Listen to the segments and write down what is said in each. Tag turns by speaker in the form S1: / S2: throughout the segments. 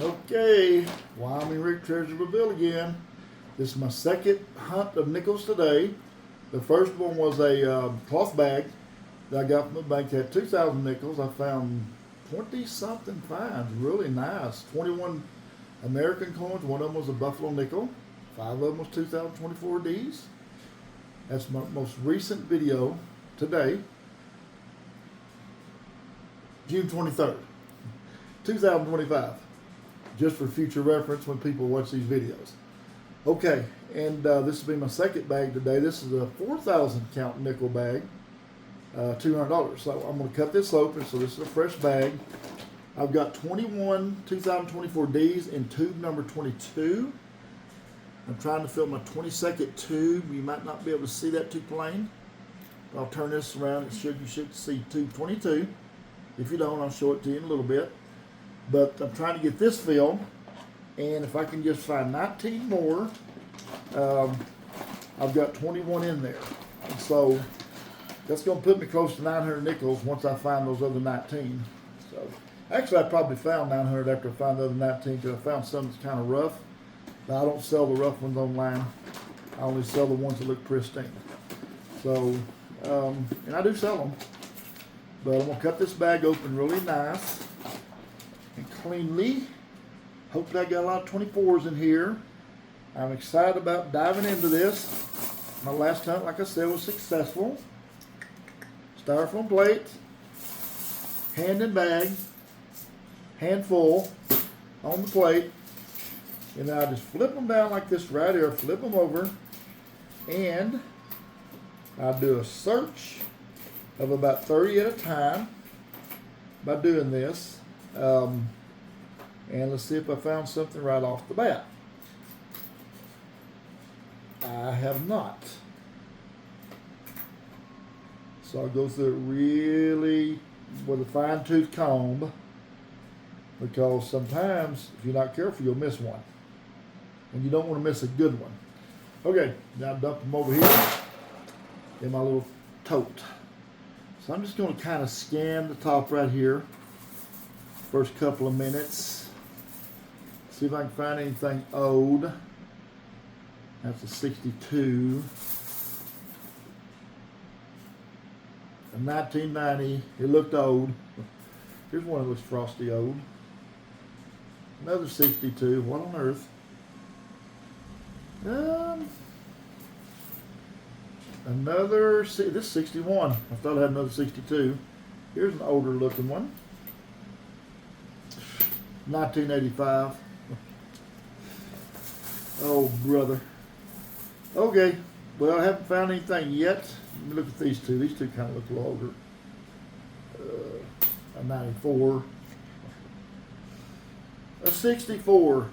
S1: Okay, Wyoming Rick Treasure Bill again. This is my second hunt of nickels today. The first one was a cloth bag that I got from the bank that had 2,000 nickels. I found 20 something finds, really nice. 21 American coins, one of them was a buffalo nickel, 5 of them was 2024 Ds. That's my most recent video today, June 23rd, 2025. Just for future reference when people watch these videos. Okay, and this will be my second bag today. This is a 4,000 count nickel bag, $200. So I'm going to cut this open. So this is a fresh bag. I've got 21 2024 Ds in tube number 22. I'm trying to fill my 22nd tube. You might not be able to see that too plain. I'll turn this around. You should see tube 22. If you don't, I'll show it to you in a little bit. But I'm trying to get this filled, and if I can just find 19 more, I've got 21 in there. And so that's going to put me close to 900 nickels once I find those other 19. So actually, I probably found 900 after I found the other 19 because I found some that's kind of rough. But I don't sell the rough ones online. I only sell the ones that look pristine. So, and I do sell them. But I'm going to cut this bag open really nice and cleanly. Hopefully I got a lot of 24s in here. I'm excited about diving into this. My last hunt, like I said, was successful. Styrofoam plate, hand in bag, handful on the plate, and then I just flip them down like this right here, flip them over, and I do a search of about 30 at a time by doing this. And let's see if I found something right off the bat. I have not. So I'll go through it really with a fine-tooth comb, because sometimes if you're not careful, you'll miss one. And you don't want to miss a good one. Okay, now dump them over here in my little tote. So I'm just going to kind of scan the top right here. First couple of minutes. See if I can find anything old. That's a 62. A 1990. It looked old. Here's one that looks frosty old. Another 62. What on earth? Another. This 61. I thought I had another 62. Here's an older looking one. 1985. Oh, brother. Okay. Well, I haven't found anything yet. Let me look at these two. These two kind of look a little older. A 94. A 64.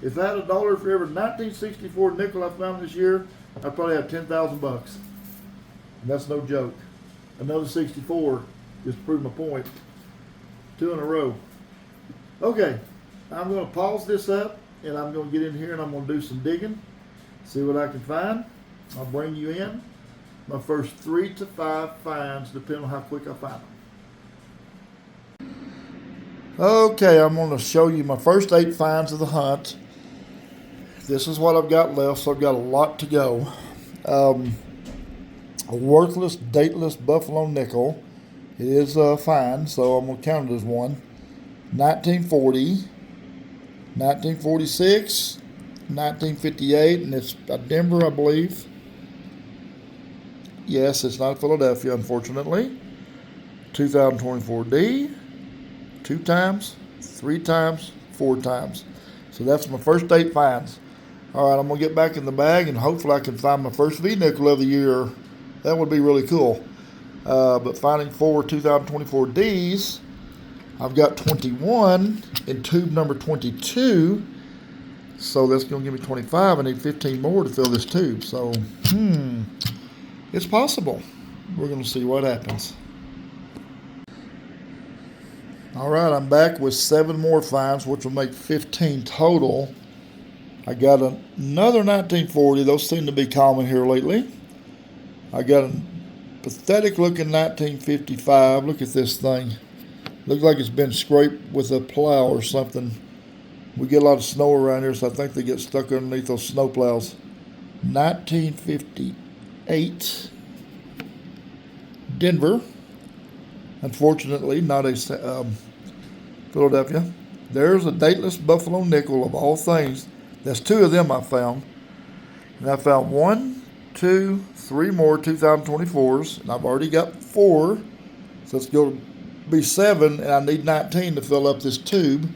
S1: If I had $1 for every 1964 nickel I found this year, I'd probably have 10,000 bucks. And that's no joke. Another 64, just to prove my point. 2 in a row. Okay, I'm going to pause this up, and I'm going to get in here and I'm going to do some digging, see what I can find. I'll bring you in my first 3 to 5 finds, depending on how quick I find them. Okay, I'm going to show you my first 8 finds of the hunt. This is what I've got left, so I've got a lot to go. A worthless, dateless buffalo nickel. It is a find, so I'm going to count it as one. 1940, 1946, 1958, and it's a Denver, I believe. Yes, it's not Philadelphia, unfortunately. 2024 D, 2 times, 3 times, 4 times. So that's my first 8 finds. All right, I'm going to get back in the bag, and hopefully I can find my first V nickel of the year. That would be really cool. But finding 4 2024 Ds, I've got 21 in tube number 22, so that's going to give me 25. I need 15 more to fill this tube, so, it's possible. We're going to see what happens. All right, I'm back with 7 more finds, which will make 15 total. I got another 1940. Those seem to be common here lately. I got a pathetic looking 1955. Look at this thing. Looks like it's been scraped with a plow or something. We get a lot of snow around here, so I think they get stuck underneath those snow plows. 1958, Denver. Unfortunately, not a Philadelphia. There's a dateless buffalo nickel of all things. That's two of them I found. And I found 1, 2, 3 more 2024s. And I've already got 4. So it's going to be 7. And I need 19 to fill up this tube.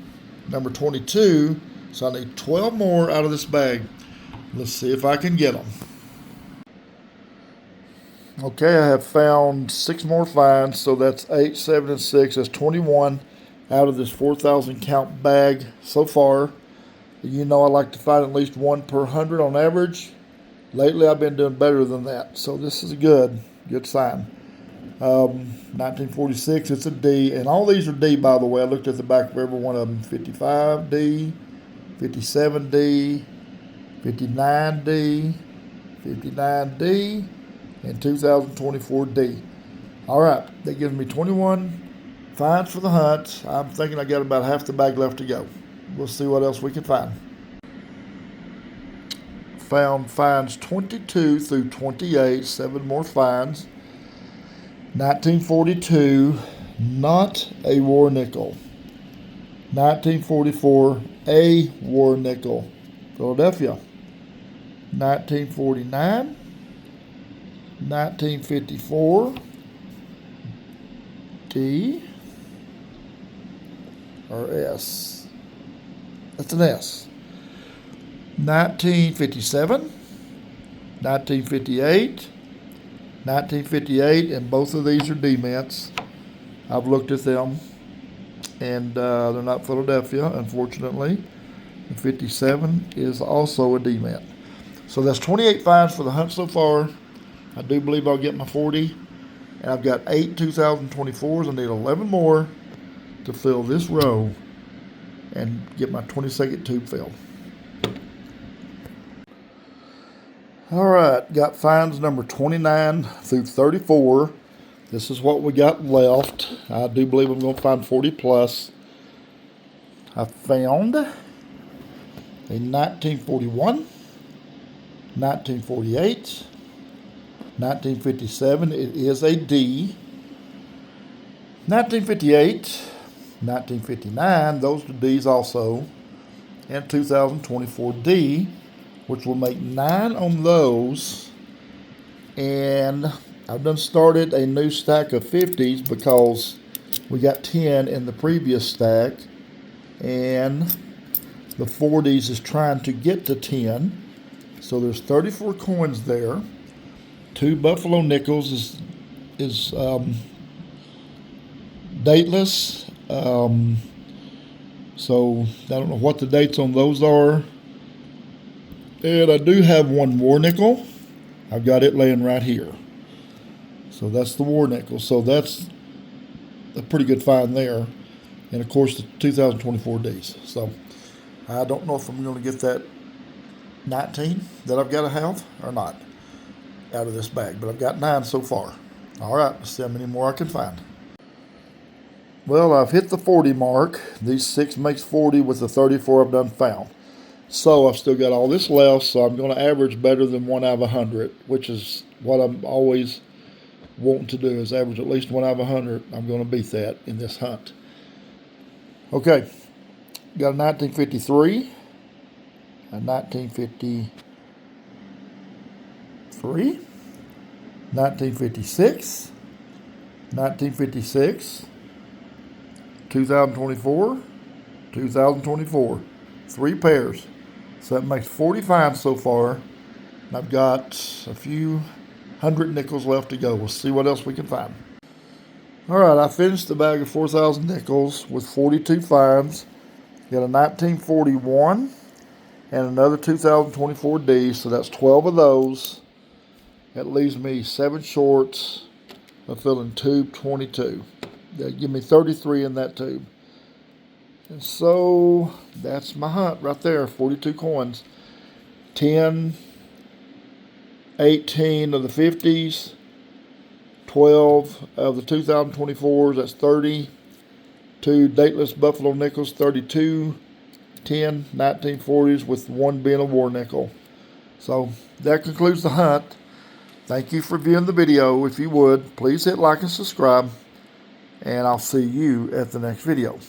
S1: Number 22. So I need 12 more out of this bag. Let's see if I can get them. Okay, I have found 6 more finds. So that's 8, 7, and 6. That's 21 out of this 4,000 count bag so far. You know I like to find at least 1 per 100 on average. Lately I've been doing better than that, so this is a good sign. 1946, it's a D, and all these are D, by the way. I looked at the back of every one of them. 55D, 57D, 59D, 59D, and 2024D. All right, that gives me 21 finds for the hunt. I'm thinking I got about half the bag left to go. We'll see what else we can find. Found finds 22 through 28, 7 more finds. 1942, not a war nickel. 1944, a war nickel, Philadelphia. 1949, 1954, D or S. That's an S. 1957, 1958, 1958, and both of these are D mints. I've looked at them, and they're not Philadelphia, unfortunately. And 57 is also a D mint. So that's 28 finds for the hunt so far. I do believe I'll get my 40. And I've got 8 2024s. I need 11 more to fill this row and get my 22nd tube filled. All right, got finds number 29 through 34. This is what we got left. I do believe I'm going to find 40 plus. I found a 1941, 1948, 1957. It is a D. 1958, 1959. Those are D's also. And 2024 D, which will make 9 on those. And I've done started a new stack of 50s because we got 10 in the previous stack. And the 40s is trying to get to 10. So there's 34 coins there. 2 buffalo nickels is dateless. So I don't know what the dates on those are. And I do have 1 war nickel. I've got it laying right here. So that's the war nickel. So that's a pretty good find there. And of course the 2024 Ds. So I don't know if I'm going to get that 19 that I've got to have or not out of this bag. But I've got 9 so far. All right, let's see how many more I can find. Well, I've hit the 40 mark. These 6 makes 40 with the 34 I've done found. So I've still got all this left, so I'm going to average better than 1 out of 100, which is what I'm always wanting to do, is average at least 1 out of 100. I'm going to beat that in this hunt. Okay, got a 1953, a 1953, 1956, 1956, 2024, 2024, 3 pairs. So that makes 40 finds so far. And I've got a few hundred nickels left to go. We'll see what else we can find. All right, I finished the bag of 4,000 nickels with 42 finds. Got a 1941 and another 2024 D, so that's 12 of those. That leaves me 7 shorts of filling tube 22. That give me 33 in that tube. And so that's my hunt right there, 42 coins. 10, 18 of the 50s, 12 of the 2024s, that's 30. 2 dateless buffalo nickels, 32. 10 1940s, with one being a war nickel. So that concludes the hunt. Thank you for viewing the video. If you would, please hit like and subscribe, and I'll see you at the next video.